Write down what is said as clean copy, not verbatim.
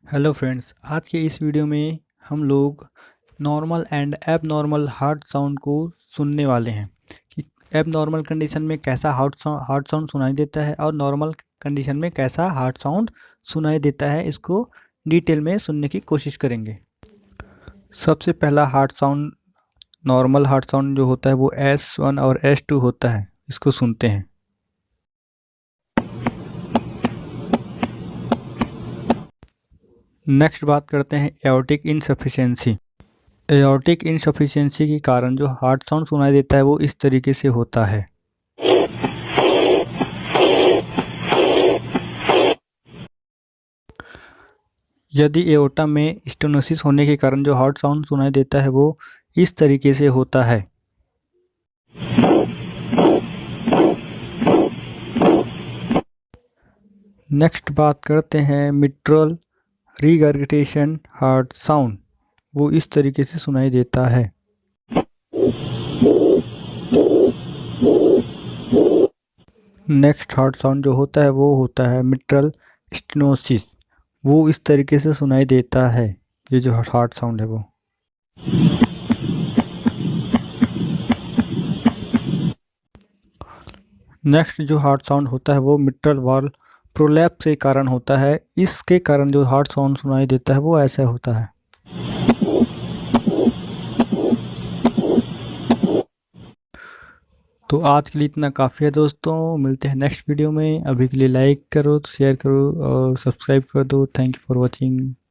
Hello friends, आज के इस वीडियो में हम लोग normal and abnormal heart sound को सुनने वाले हैं कि एबनॉर्मल कंडीशन में कैसा हार्ट साउंड सुनाई देता है और नॉर्मल कंडीशन में कैसा हार्ट साउंड सुनाई देता है। इसको डिटेल में सुनने की कोशिश करेंगे। सबसे पहला heart sound, normal heart sound जो होता है वो S1 और S2 होता है। इसको सुनते हैं। नेक्स्ट बात करते हैं एओर्टिक इनसफिशिएंसी। एओर्टिक इनसफिशिएंसी के कारण जो हार्ट साउंड सुनाई देता है वो इस तरीके से होता है। यदि एओर्टा में स्टेनोसिस होने के कारण जो हार्ट साउंड सुनाई देता है वो इस तरीके से होता है। नेक्स्ट बात करते हैं मिट्रल रिगर्गिटेशन हार्ट साउंड। वो इस तरीके से सुनाई देता है। नेक्स्ट हार्ट साउंड जो होता है वो होता है मिट्रल स्टेनोसिस। वो इस तरीके से सुनाई देता है। ये जो हार्ट साउंड है वो। नेक्स्ट जो हार्ट साउंड होता है वो मिट्रल वाल्व प्रोलैप्स के कारण होता है। इसके कारण जो हार्ट साउंड सुनाई देता है वो ऐसा होता है। तो आज के लिए इतना काफ़ी है दोस्तों। मिलते हैं नेक्स्ट वीडियो में। अभी के लिए लाइक करो, शेयर करो और सब्सक्राइब कर दो। Thank you for watching.